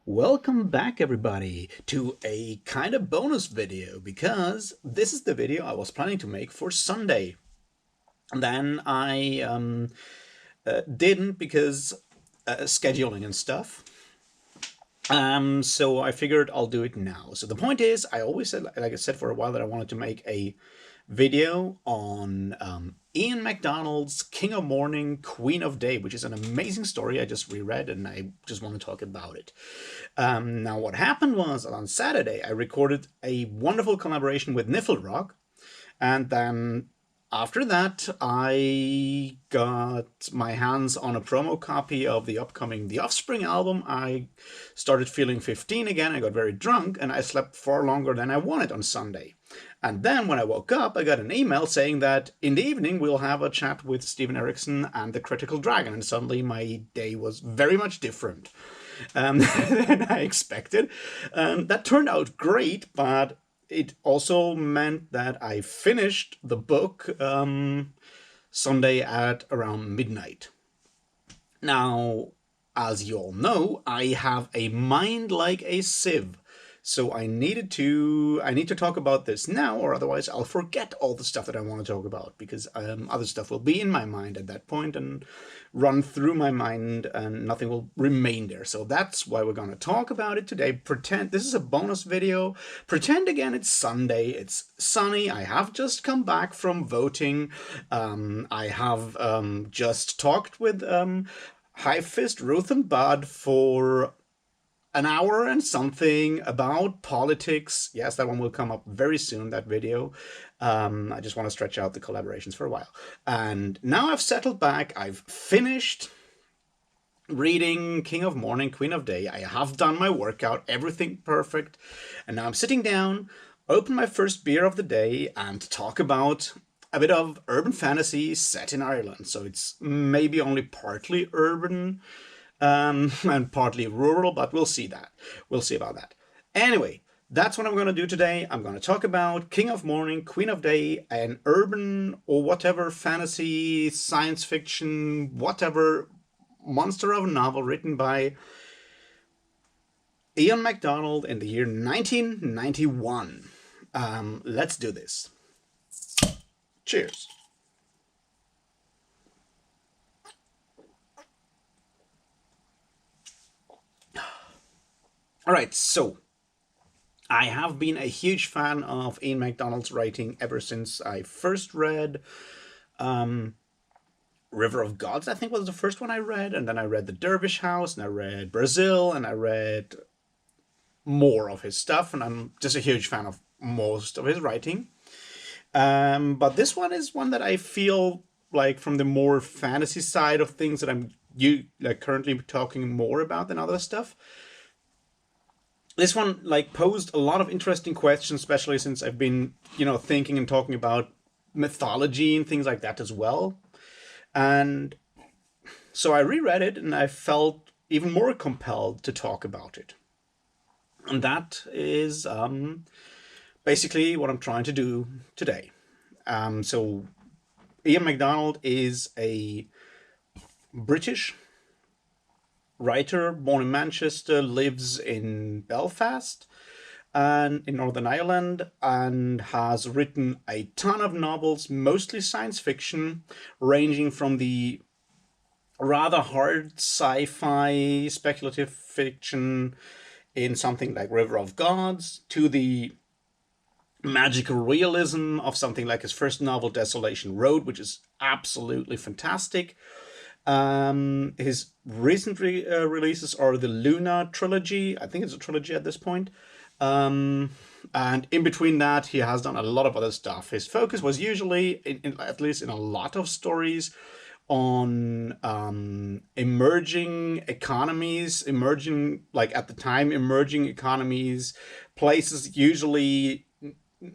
Welcome back, everybody, to a kind of bonus video because this is the video I was planning to make for Sunday. And then I didn't because scheduling and stuff. So I figured I'll do it now. So the point is, I always said, like I said for a while, that I wanted to make a video on Ian McDonald's King of Morning, Queen of Day, which is an amazing story I just reread and I just want to talk about it. Now, what happened was on Saturday, I recorded a wonderful collaboration with Rock, and then after that, I got my hands on a promo copy of the upcoming The Offspring album. I started feeling 15 again. I got very drunk and I slept far longer than I wanted on Sunday. And then when I woke up, I got an email saying that in the evening we'll have a chat with Steven Erickson and the Critical Dragon. And suddenly my day was very much different than I expected. That turned out great, but it also meant that I finished the book Sunday at around midnight. Now, as you all know, I have a mind like a sieve. So I need to talk about this now, or otherwise I'll forget all the stuff that I want to talk about, because other stuff will be in my mind at that point and run through my mind and nothing will remain there. So that's why we're going to talk about it today. Pretend this is a bonus video. Pretend again it's Sunday, it's sunny. I have just come back from voting. I have just talked with High Fist Ruth and Bud for an hour and something about politics. Yes, that one will come up very soon, that video. I just want to stretch out the collaborations for a while. And now I've settled back. I've finished reading King of Morning, Queen of Day. I have done my workout, everything perfect. And now I'm sitting down, open my first beer of the day, and talk about a bit of urban fantasy set in Ireland. So it's maybe only partly urban, and partly rural, but we'll see that. We'll see about that. Anyway, that's what I'm going to do today. I'm going to talk about King of Morning, Queen of Day, an urban or whatever fantasy, science fiction, whatever monster of a novel written by Ian MacDonald in the year 1991. Let's do this. Cheers. All right, so I have been a huge fan of Ian MacDonald's writing ever since I first read River of Gods, I think was the first one I read, and then I read The Dervish House, and I read Brazil, and I read more of his stuff, and I'm just a huge fan of most of his writing. But this one is one that I feel like from the more fantasy side of things that I'm currently talking more about than other stuff. This one posed a lot of interesting questions, especially since I've been thinking and talking about mythology and things like that as well. And so I reread it and I felt even more compelled to talk about it. And that is basically what I'm trying to do today. So Ian MacDonald is a British writer born in Manchester, lives in Belfast and in Northern Ireland, and has written a ton of novels, mostly science fiction, ranging from the rather hard sci-fi speculative fiction in something like River of Gods to the magical realism of something like his first novel, Desolation Road, which is absolutely fantastic. His recent releases are the Luna trilogy. I think it's a trilogy at this point. And in between that, he has done a lot of other stuff. His focus was usually, at least in a lot of stories, on emerging economies, at the time, emerging economies, places usually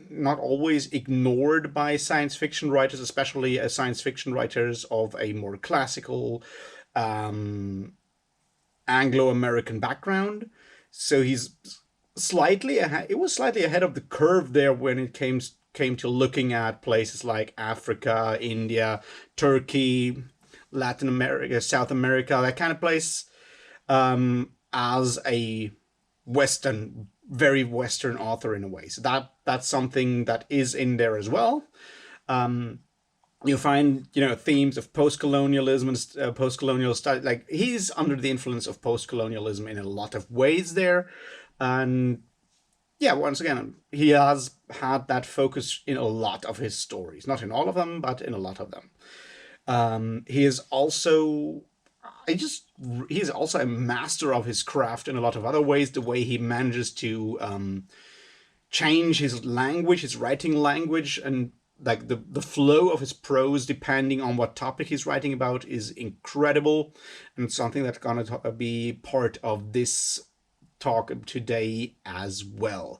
not always ignored by science fiction writers, especially as science fiction writers of a more classical Anglo-American background. So he's it was slightly ahead of the curve there when it came to looking at places like Africa, India, Turkey, Latin America, South America, that kind of place. as a very Western author in a way. So that's something that is in there as well. You find, themes of post-colonialism and post-colonial study. Like, he's under the influence of post-colonialism in a lot of ways there. And yeah, once again, he has had that focus in a lot of his stories. Not in all of them, but in a lot of them. He is also he's also a master of his craft in a lot of other ways. The way he manages to change his language, his writing language, and like the flow of his prose depending on what topic he's writing about is incredible, and something that's gonna be part of this talk today as well.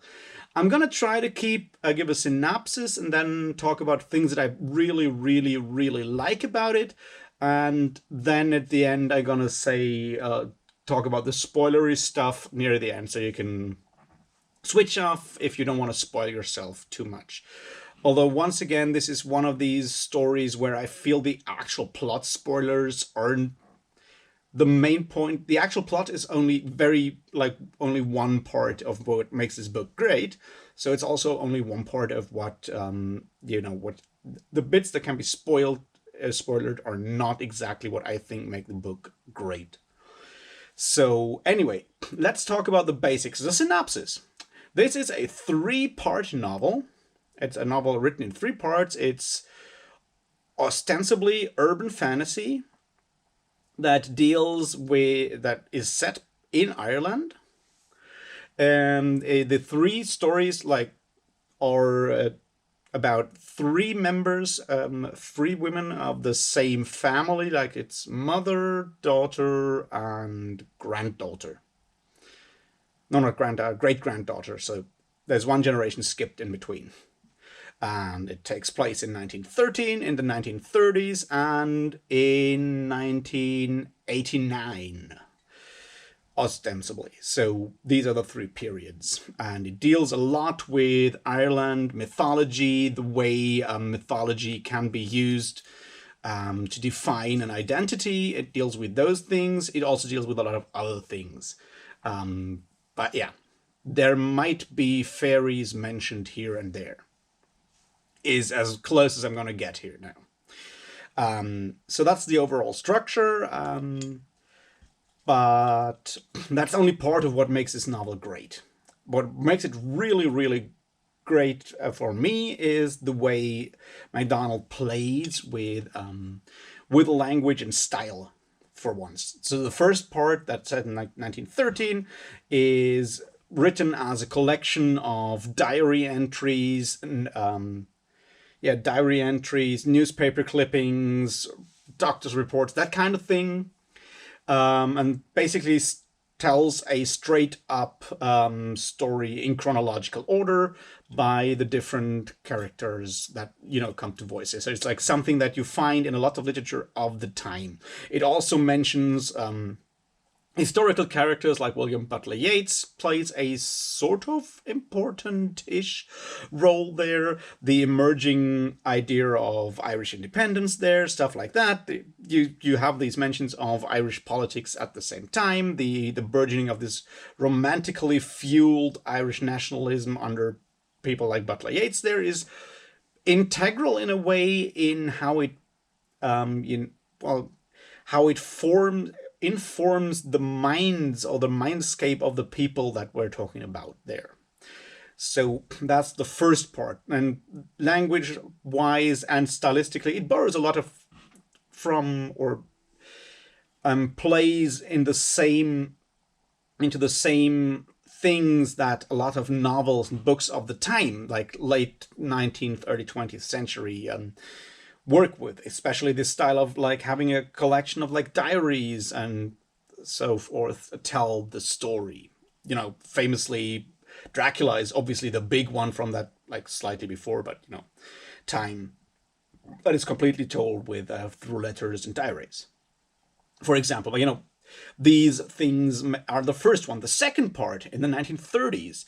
I'm gonna try to give a synopsis and then talk about things that I really, really, really like about it, and then at the end I'm gonna say talk about the spoilery stuff near the end, so you can switch off if you don't want to spoil yourself too much. Although, once again, this is one of these stories where I feel the actual plot spoilers aren't the main point. The actual plot is only one part of what makes this book great. So it's also only one part of what, what the bits that can be spoiled spoiled are not exactly what I think make the book great. So anyway, let's talk about the basics. The synopsis. This is a 3-part novel. It's a novel written in 3 parts. It's ostensibly urban fantasy that is set in Ireland. And the 3 stories are about 3 members, 3 women of the same family, like it's mother, daughter, and granddaughter. No, not granddaughter, great-granddaughter. So there's one generation skipped in between. And it takes place in 1913, in the 1930s, and in 1989, ostensibly. So these are the 3 periods. And it deals a lot with Ireland, mythology, the way mythology can be used to define an identity. It deals with those things. It also deals with a lot of other things. But yeah, there might be fairies mentioned here and there. Is as close as I'm going to get here now. So that's the overall structure, but that's only part of what makes this novel great. What makes it really, really great for me is the way MacDonald plays with language and style for once. So the first part, that's set in 1913, is written as a collection of diary entries and diary entries, newspaper clippings, doctor's reports, that kind of thing. And basically tells a straight up story in chronological order by the different characters that, come to voices. So it's like something that you find in a lot of literature of the time. It also mentions historical characters like William Butler Yeats plays a sort of important-ish role there. The emerging idea of Irish independence there, stuff like that. You have these mentions of Irish politics at the same time. The burgeoning of this romantically fueled Irish nationalism under people like Butler Yeats there is integral in a way in how it informs the minds or the mindscape of the people that we're talking about there. So that's the first part. And language-wise and stylistically, it borrows a lot from plays into the same things that a lot of novels and books of the time, like late 19th, early 20th century, work with, especially this style of having a collection of diaries and so forth tell the story. Famously, Dracula is obviously the big one from that slightly before, but time that is completely told with through letters and diaries, for example. But these things are the first one. The second part, in the 1930s,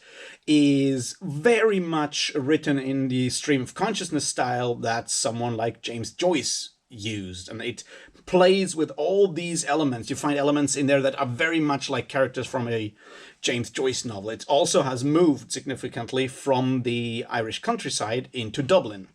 is very much written in the stream of consciousness style that someone like James Joyce used. And it plays with all these elements. You find elements in there that are very much like characters from a James Joyce novel. It also has moved significantly from the Irish countryside into Dublin.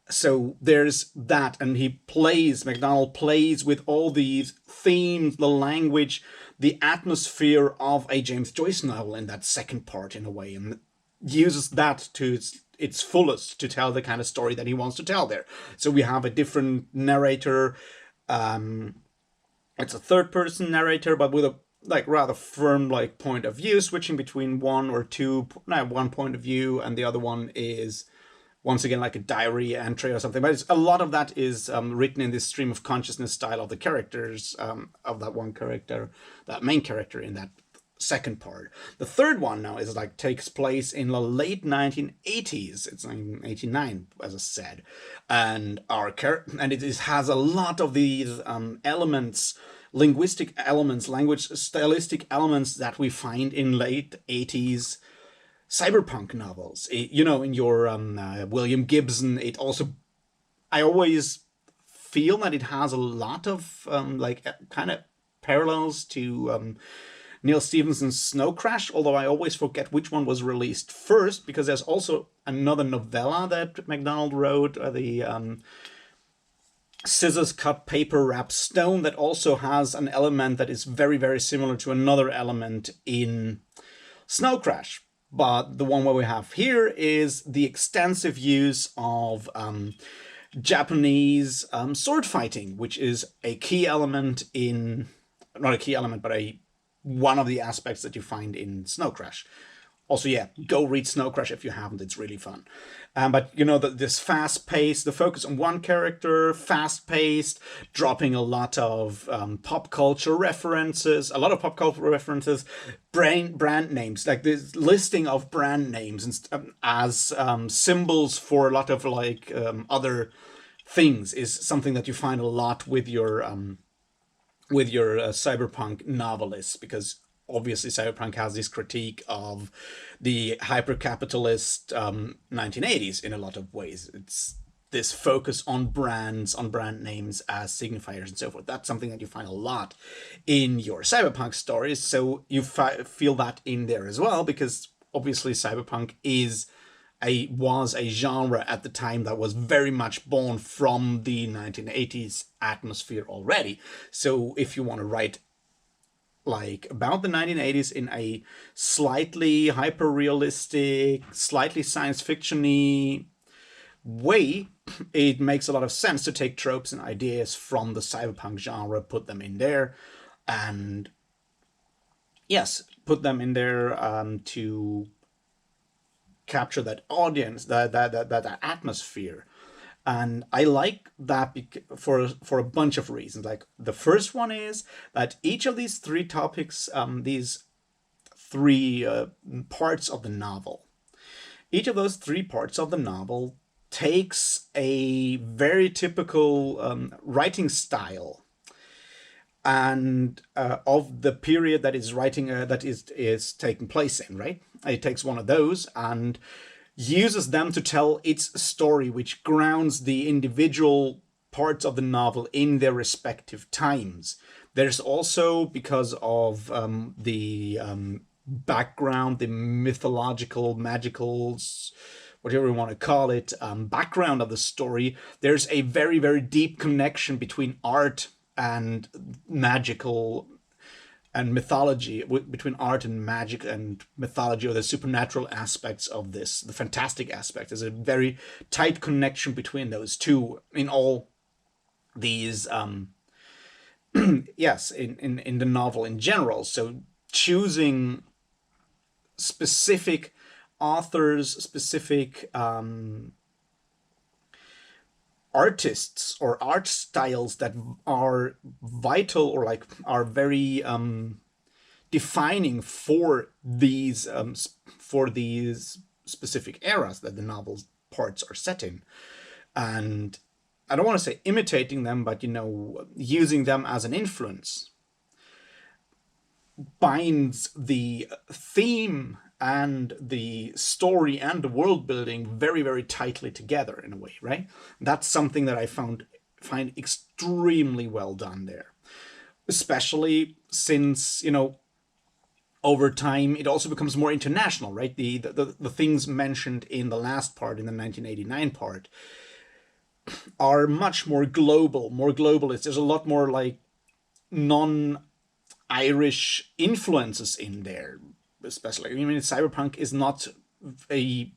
So there's that, and MacDonald plays with all these themes, the language, the atmosphere of a James Joyce novel in that second part in a way, and uses that to its fullest to tell the kind of story that he wants to tell there. So we have a different narrator. It's a third person narrator, but with a rather firm point of view, switching between one point of view, and the other one is once again like a diary entry or something. But a lot of that is written in this stream of consciousness style of the characters, of that one character, that main character in that second part. The third one now is takes place in the late 1980s. It's 1989, as I said, and it has a lot of these elements, linguistic elements, language stylistic elements that we find in late 80s cyberpunk novels. In your William Gibson, it also, I always feel that it has a lot of kind of parallels to Neil Stephenson's Snow Crash, although I always forget which one was released first, because there's also another novella that MacDonald wrote, the Scissors Cut Paper Wrap Stone, that also has an element that is very, very similar to another element in Snow Crash. But the one where we have here is the extensive use of Japanese sword fighting, which is a key element in, not a key element, but one of the aspects that you find in Snow Crash. Also, yeah, go read Snow Crash if you haven't. It's really fun. But this fast-paced, the focus on one character, fast-paced, dropping a lot of pop culture references, brand names, like this listing of brand names as symbols for a lot of other things is something that you find a lot with your cyberpunk novelists, because obviously cyberpunk has this critique of the hyper-capitalist 1980s in a lot of ways. It's this focus on brands, on brand names as signifiers and so forth. That's something that you find a lot in your cyberpunk stories. So you feel that in there as well, because obviously cyberpunk was a genre at the time that was very much born from the 1980s atmosphere already. So if you want to write about the 1980s in a slightly hyper-realistic, slightly science fiction-y way, it makes a lot of sense to take tropes and ideas from the cyberpunk genre, put them in there, and yes, put them in there to capture that audience, that atmosphere. And I like that for a bunch of reasons. The first one is that each of these three topics, these three parts of the novel, each of those three parts of the novel takes a very typical writing style and of the period that is taking place in, right? It takes one of those and uses them to tell its story, which grounds the individual parts of the novel in their respective times. There's also, because of the background, the mythological, magical, whatever you want to call it, background of the story, there's a very, very deep connection between art and magical and mythology, between art and magic and mythology, or the supernatural aspects of this, the fantastic aspect. There's a very tight connection between those two in all these, yes, in the novel in general. So choosing specific authors, specific artists or art styles that are vital or are very defining for these specific eras that the novel's parts are set in. And I don't want to say imitating them, but using them as an influence binds the theme and the story and the world building very, very tightly together in a way, right? That's something that I found find extremely well done there, especially since, you know, over time it also becomes more international, right? The things mentioned in the last part, in the 1989 part, are much more global, more globalist. There's a lot more like non-Irish influences in there, especially. I mean, cyberpunk is not a,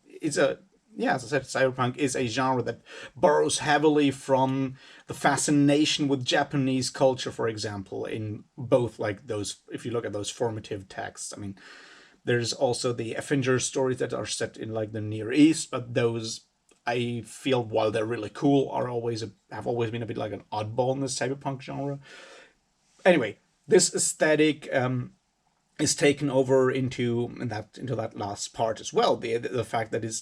it's a, yeah, as I said, cyberpunk is a genre that borrows heavily from the fascination with Japanese culture, for example, in both like those, if you look at those formative texts. I mean, there's also the Avengers stories that are set in like the Near East, but those, I feel, while they're really cool, are always have always been a bit like an oddball in the cyberpunk genre. Anyway, this aesthetic is taken over into that last part as well. The fact that it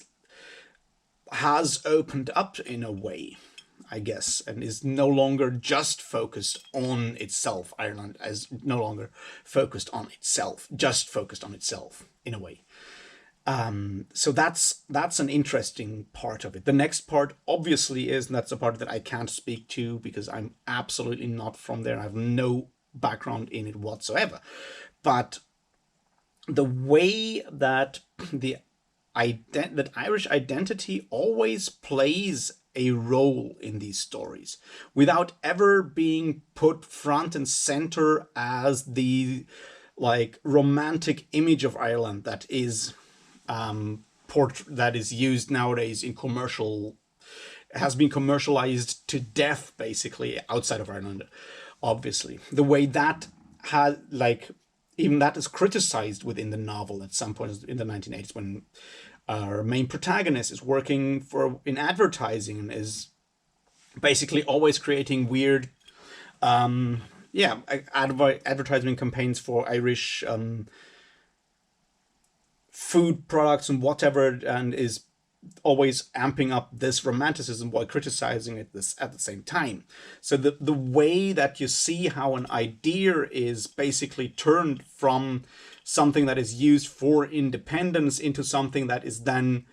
has opened up in a way, I guess, and is no longer just focused on itself. Ireland is no longer focused on itself, just focused on itself in a way. So that's an interesting part of it. The next part obviously is, and that's the part that I can't speak to because I'm absolutely not from there. I have no background in it whatsoever. But the way that that Irish identity always plays a role in these stories without ever being put front and center as the like romantic image of Ireland that is that is used nowadays in commercial, has been commercialized to death basically outside of Ireland. Obviously, the way that had like, even that is criticized within the novel at some point in the 1980s, when our main protagonist is working in advertising and is basically always creating weird advertising campaigns for Irish food products and whatever, and is always amping up this romanticism while criticizing it this at the same time. So the way that you see how an idea is basically turned from something that is used for independence into something that is then,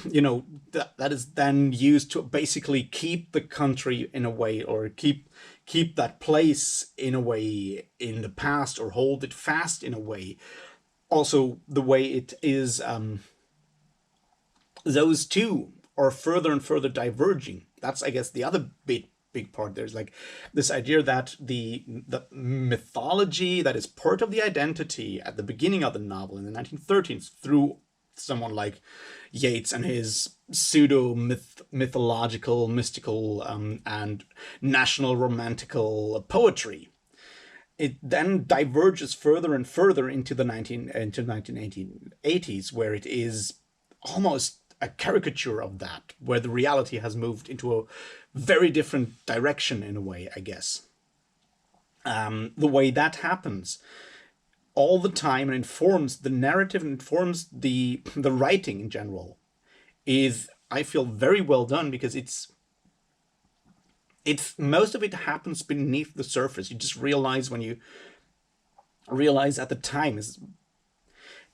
you know, that is then used to basically keep the country in a way, or keep that place in a way in the past, or hold it fast in a way. Also, the way it is, those two are further and further diverging. That's, I guess, the other big part. There's like this idea that the mythology that is part of the identity at the beginning of the novel in the 1913s through someone like Yeats and his pseudo mythological, mystical, and national romantical poetry, it then diverges further and further into the 1980s, where it is almost a caricature of that, where the reality has moved into a very different direction in a way, I guess. The way that happens all the time and informs the narrative and informs the writing in general is, I feel, very well done, because it's most of it happens beneath the surface. You just realize when you realize at the time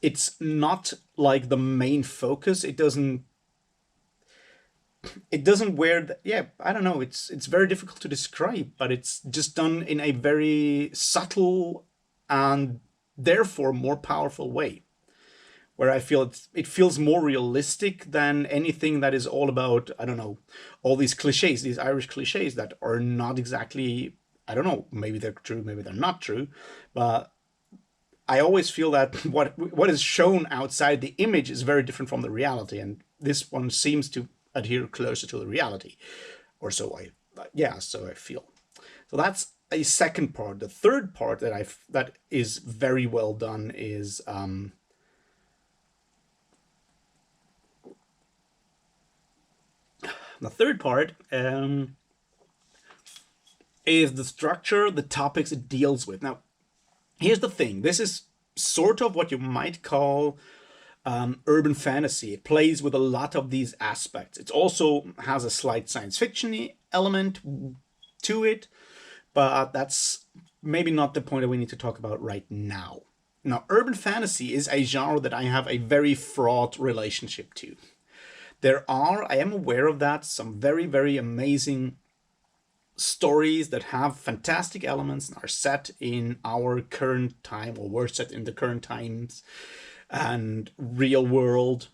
it's not like the main focus. It doesn't wear I don't know, it's very difficult to describe, but it's just done in a very subtle and therefore more powerful way, where I feel it feels more realistic than anything that is all about, I don't know, all these cliches, these Irish cliches that are not exactly, I don't know, maybe they're true, maybe they're not true, but I always feel that what is shown outside the image is very different from the reality, and this one seems to adhere closer to the reality, or so I feel. So that's a second part. The third part that is very well done is the third part is the structure, the topics it deals with. Now, here's the thing. This is sort of what you might call urban fantasy. It plays with a lot of these aspects. It also has a slight science fiction element to it, but that's maybe not the point that we need to talk about right now. Now, urban fantasy is a genre that I have a very fraught relationship to. There are, I am aware of that, some very, very amazing stories that have fantastic elements and are set in our current time, or were set in the current times and real world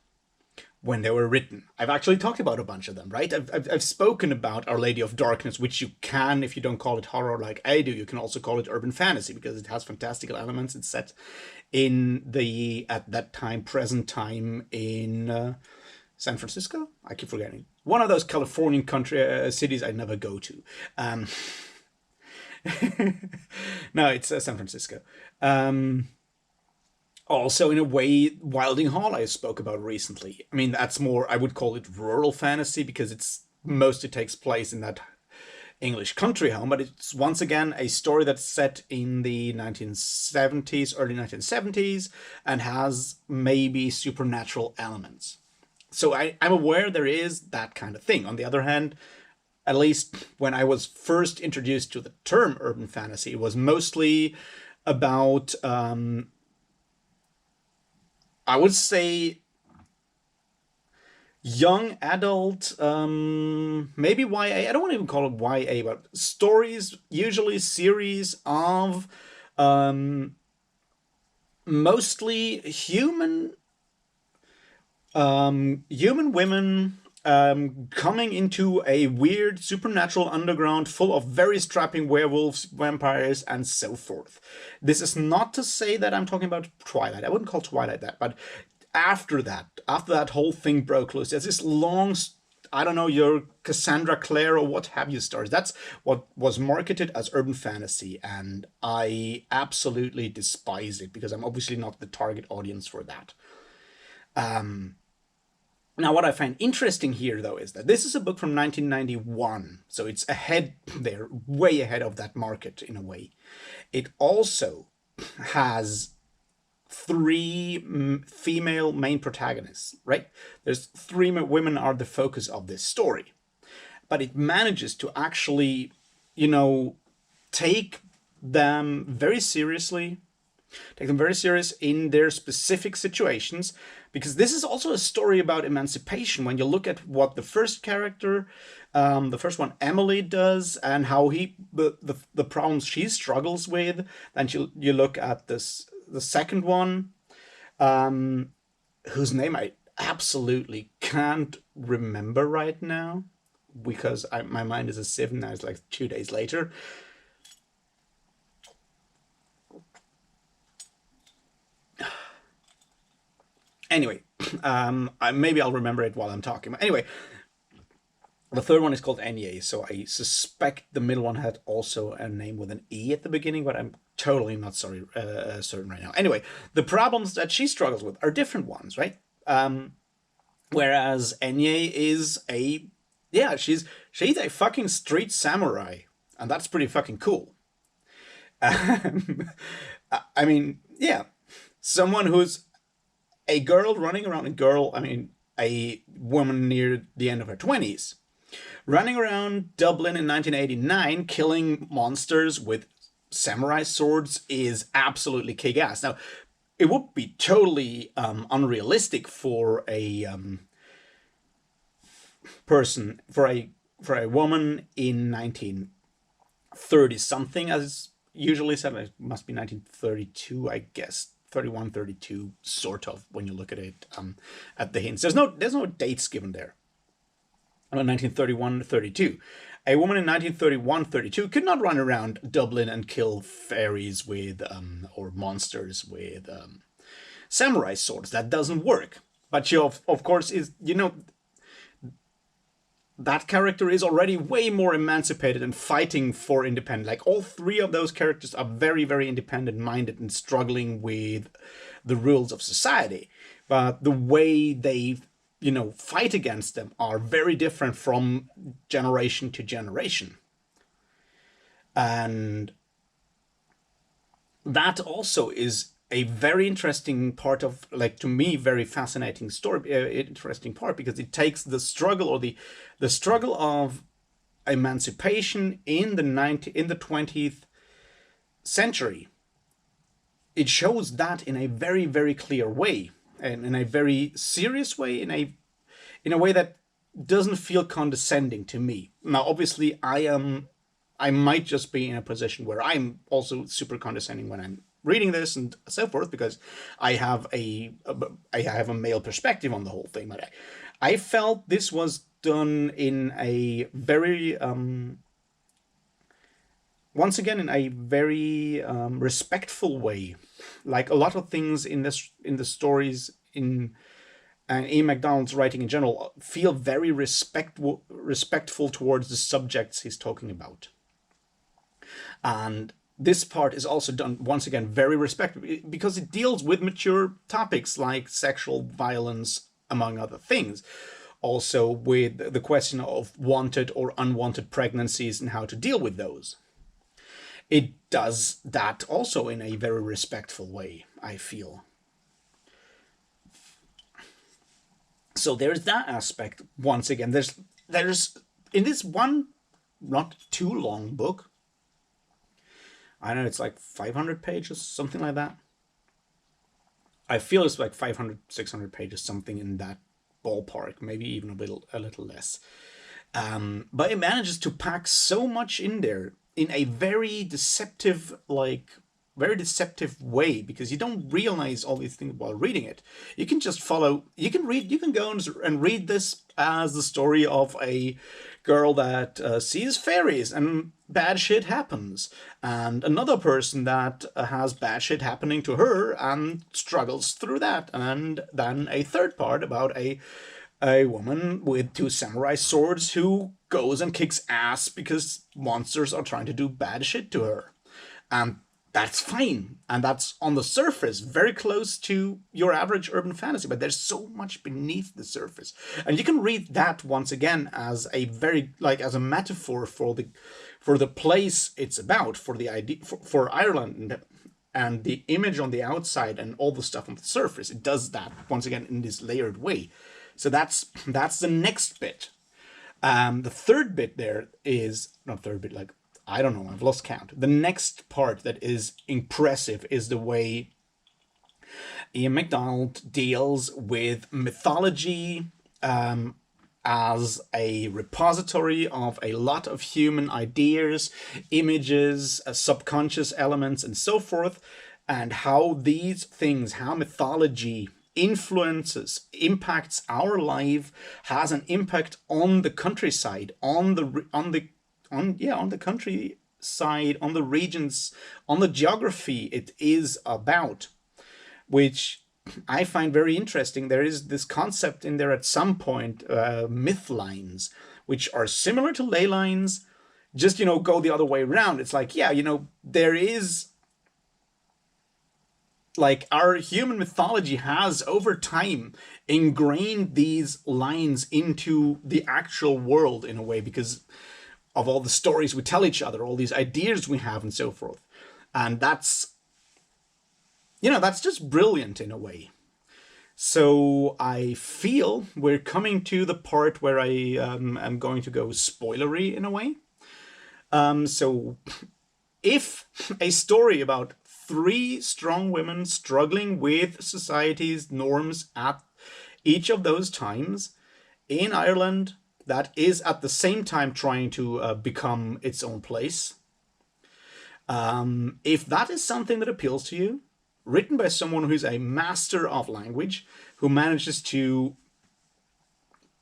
when they were written. I've actually talked about a bunch of them, right? I've spoken about Our Lady of Darkness, which you can, if you don't call it horror like I do, you can also call it urban fantasy, because it has fantastical elements. It's set in the, at that time, present time in San Francisco? I keep forgetting. One of those Californian country cities I never go to. No, it's San Francisco. Also, in a way, Wilding Hall I spoke about recently. I mean, that's more, I would call it rural fantasy, because it's mostly takes place in that English country home, but it's once again a story that's set in the 1970s, early 1970s, and has maybe supernatural elements. So I'm aware there is that kind of thing. On the other hand, at least when I was first introduced to the term urban fantasy, it was mostly about, I would say, young adult, maybe YA. I don't want to even call it YA, but stories, usually series of mostly human women coming into a weird supernatural underground full of very strapping werewolves, vampires, and so forth. This is not to say that I'm talking about Twilight. I wouldn't call Twilight that, but after that whole thing broke loose, there's this long, I don't know, your Cassandra Clare or what have you stories. That's what was marketed as urban fantasy, and I absolutely despise it, because I'm obviously not the target audience for that. Now, what I find interesting here, though, is that this is a book from 1991, so it's ahead there, way ahead of that market in a way. It also has 3 female main protagonists, right? There's 3 women are the focus of this story, but it manages to actually, take them very seriously, in their specific situations, because this is also a story about emancipation. When you look at what the first character, the first one, Emily, does, and how the problems she struggles with, and you look at the second one, whose name I absolutely can't remember right now, because my mind is a sieve now. It's like 2 days later. Anyway, maybe I'll remember it while I'm talking. But anyway, the third one is called Enya, so I suspect the middle one had also a name with an E at the beginning, but I'm totally not certain right now. Anyway, the problems that she struggles with are different ones, right? Whereas Enya is she's a fucking street samurai, and that's pretty fucking cool. I mean, yeah, someone who's a girl running around, a woman near the end of her 20s, running around Dublin in 1989, killing monsters with samurai swords, is absolutely kick-ass. Now, it would be totally unrealistic for a woman in 1930 something, as usually said. It must be 1932, I guess. 31, 32, sort of, when you look at it, at the hints. There's no dates given there. 1931, 32. A woman in 1931, 32 could not run around Dublin and kill fairies with, or monsters with samurai swords. That doesn't work. But she, of course, is, that character is already way more emancipated and fighting for independence. Like, all 3 of those characters are very, very independent-minded and struggling with the rules of society. But the way they, fight against them are very different from generation to generation. And that also is a very interesting part of, to me, very fascinating story, interesting part, because it takes the struggle, or the struggle of emancipation in the 20th century. It shows that in a very, very clear way, and in a very serious way, in a way that doesn't feel condescending to me. Now, obviously, I am I might just be in a position where I'm also super condescending when I'm reading this and so forth, because I have a male perspective on the whole thing. But I felt this was done in a very once again in a very respectful way. Like a lot of things in the stories in and Ian McDonald's writing in general feel very respectful towards the subjects he's talking about. And this part is also done, once again, very respectfully, because it deals with mature topics like sexual violence, among other things. Also with the question of wanted or unwanted pregnancies and how to deal with those. It does that also in a very respectful way, I feel. So there's that aspect. Once again, there's in this one not too long book, I know it's like 500 pages, something like that. I feel it's like 500, 600 pages, something in that ballpark, maybe even a little less. But it manages to pack so much in there in a very deceptive way, because you don't realize all these things while reading it. You can just follow, you can go and read this as the story of a girl that sees fairies and bad shit happens, and another person that has bad shit happening to her and struggles through that, and then a third part about a woman with two samurai swords who goes and kicks ass because monsters are trying to do bad shit to her. And that's fine. And that's on the surface, very close to your average urban fantasy, but there's so much beneath the surface. And you can read that once again as a very, like, as a metaphor for the place it's about, for the idea, for Ireland and the image on the outside and all the stuff on the surface. It does that once again in this layered way. So that's the next bit. The third bit there is, not third bit, like, I don't know, I've lost count. The next part that is impressive is the way Ian MacDonald deals with mythology as a repository of a lot of human ideas, images, subconscious elements, and so forth, and how these things, how mythology impacts our life, has an impact on the countryside, on the countryside, on the regions, on the geography it is about, which I find very interesting. There is this concept in there at some point, myth lines, which are similar to ley lines, just, go the other way around. It's like, there is, like, our human mythology has over time ingrained these lines into the actual world in a way, because of all the stories we tell each other, all these ideas we have and so forth. And that's just brilliant in a way. So I feel we're coming to the part where I am going to go spoilery in a way. So if a story about 3 strong women struggling with society's norms at each of those times in Ireland, that is at the same time trying to become its own place. If that is something that appeals to you, written by someone who's a master of language, who manages to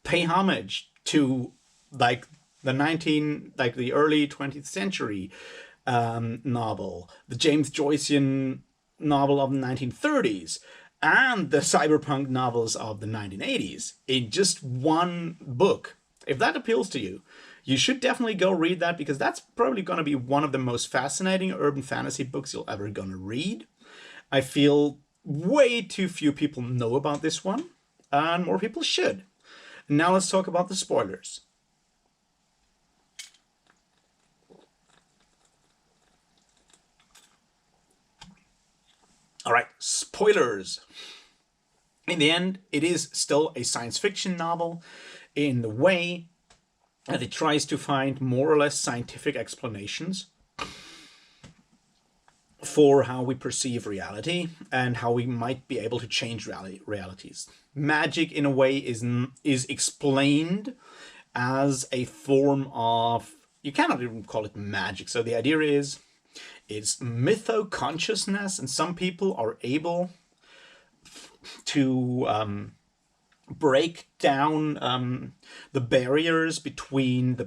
pay homage to the early 20th century novel, the James Joycean novel of the 1930s, and the cyberpunk novels of the 1980s in just one book. If that appeals to you, you should definitely go read that, because that's probably going to be one of the most fascinating urban fantasy books you'll ever going to read. I feel way too few people know about this one, and more people should. Now let's talk about the spoilers. All right, spoilers. In the end, it is still a science fiction novel in the way that it tries to find more or less scientific explanations for how we perceive reality and how we might be able to change realities. Magic, in a way, is explained as a form of, you cannot even call it magic. So the idea is it's mytho-consciousness, and some people are able to break down the barriers between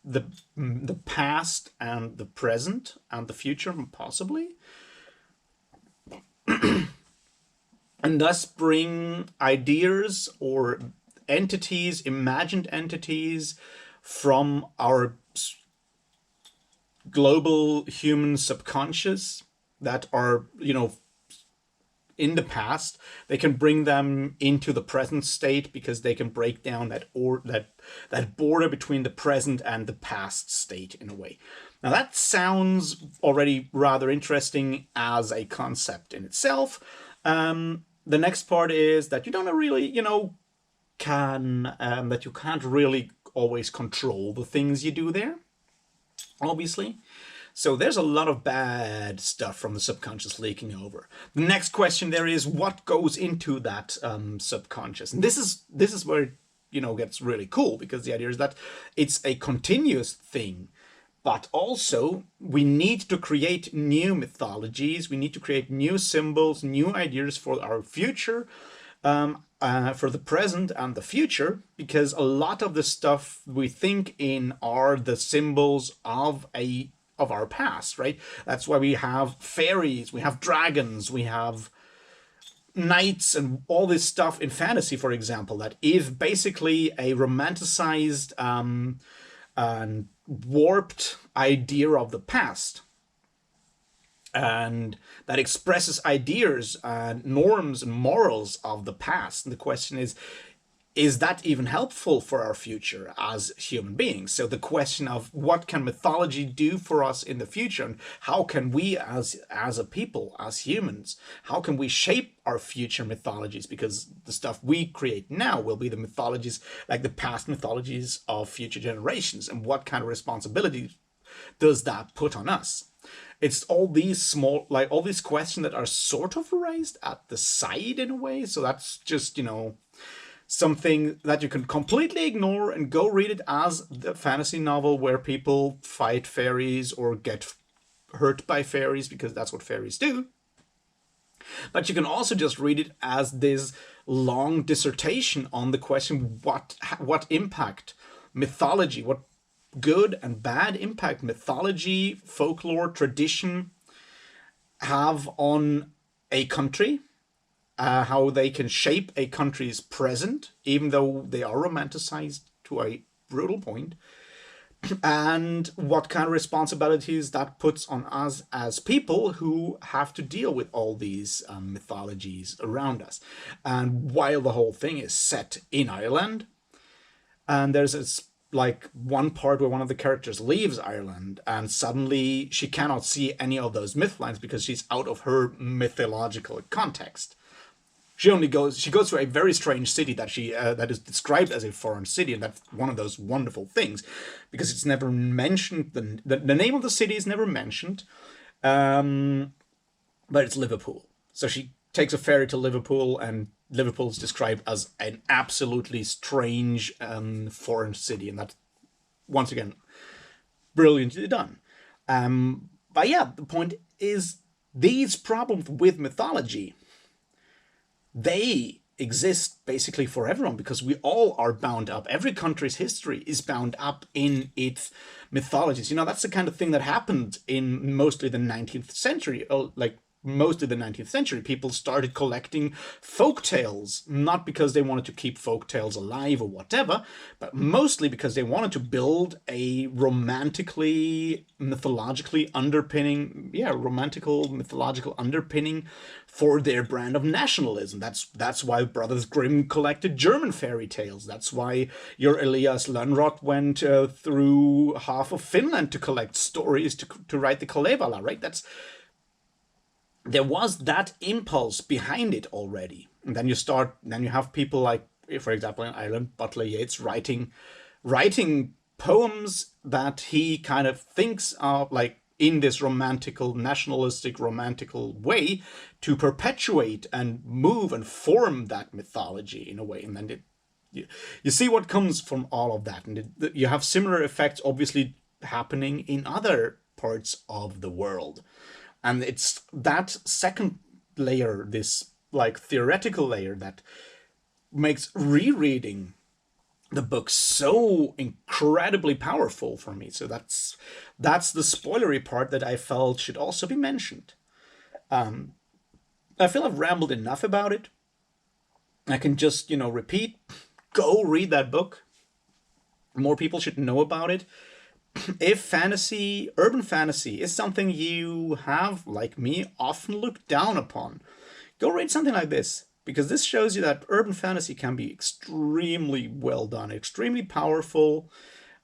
the past and the present and the future, possibly, and thus bring ideas or entities, imagined entities, from our global human subconscious that are, in the past. They can bring them into the present state because they can break down that border between the present and the past state in a way. Now that sounds already rather interesting as a concept in itself. The next part is that you don't really, that you can't really always control the things you do there, obviously. So there's a lot of bad stuff from the subconscious leaking over. The next question there is, what goes into that subconscious? And this is where it gets really cool, because the idea is that it's a continuous thing, but also we need to create new mythologies. We need to create new symbols, new ideas for our future, for the present and the future, because a lot of the stuff we think in are the symbols of our past, right? That's why we have fairies, we have dragons, we have knights, and all this stuff in fantasy, for example, that is basically a romanticized and warped idea of the past, and that expresses ideas and norms and morals of the past. And the question is that even helpful for our future as human beings? So the question of what can mythology do for us in the future, and how can we as a people, as humans, how can we shape our future mythologies? Because the stuff we create now will be the mythologies, like the past mythologies of future generations. And what kind of responsibility does that put on us? It's all these all these questions that are sort of raised at the side in a way. So that's just, something that you can completely ignore and go read it as the fantasy novel where people fight fairies or get hurt by fairies, because that's what fairies do. But you can also just read it as this long dissertation on the question, what impact mythology, what good and bad impact mythology, folklore, tradition have on a country, how they can shape a country's present, even though they are romanticized to a brutal point, and what kind of responsibilities that puts on us as people who have to deal with all these mythologies around us. And while the whole thing is set in Ireland, and there's this one part where one of the characters leaves Ireland and suddenly she cannot see any of those myth lines because she's out of her mythological context. She goes to a very strange city that is described as a foreign city, and that's one of those wonderful things, because it's never mentioned. The name of the city is never mentioned, but it's Liverpool. So she takes a ferry to Liverpool, and Liverpool is described as an absolutely strange foreign city, and that's, once again, brilliantly done. But yeah, the point is, these problems with mythology, they exist basically for everyone, because we all are bound up. Every country's history is bound up in its mythologies. That's the kind of thing that happened in mostly the 19th century. Most of the 19th century, people started collecting folk tales, not because they wanted to keep folk tales alive or whatever, but mostly because they wanted to build a mythological mythological underpinning for their brand of nationalism. That's why Brothers Grimm collected German fairy tales. That's why your Elias Lönnrot went through half of Finland to collect stories to write the Kalevala, right? There was that impulse behind it already. And then you have people like, for example, in Ireland, Butler Yeats writing poems that he kind of thinks are in this nationalistic romantical way to perpetuate and move and form that mythology in a way. And then you see what comes from all of that. And you have similar effects, obviously, happening in other parts of the world. And it's that second layer, this like theoretical layer, that makes rereading the book so incredibly powerful for me. So that's the spoilery part that I felt should also be mentioned. I feel I've rambled enough about it. I can just, repeat, go read that book. More people should know about it. If fantasy, urban fantasy, is something you have, like me, often looked down upon, go read something like this, because this shows you that urban fantasy can be extremely well done, extremely powerful.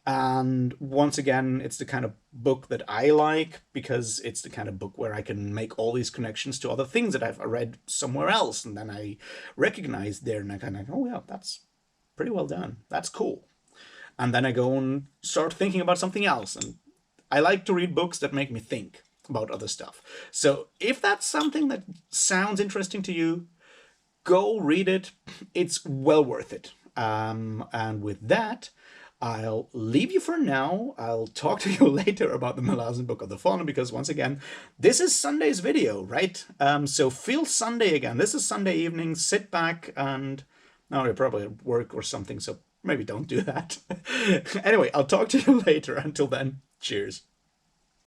And once again, it's the kind of book that I like, because it's the kind of book where I can make all these connections to other things that I've read somewhere else, and then I recognize there, and I kind of, oh yeah, that's pretty well done. That's cool. And then I go and start thinking about something else. And I like to read books that make me think about other stuff. So if that's something that sounds interesting to you, go read it. It's well worth it. And with that, I'll leave you for now. I'll talk to you later about the Malazan Book of the Fallen, because once again, this is Sunday's video, right? So feel Sunday again. This is Sunday evening. Sit back and now you're probably at work or something, so maybe don't do that. Anyway, I'll talk to you later. Until then, cheers.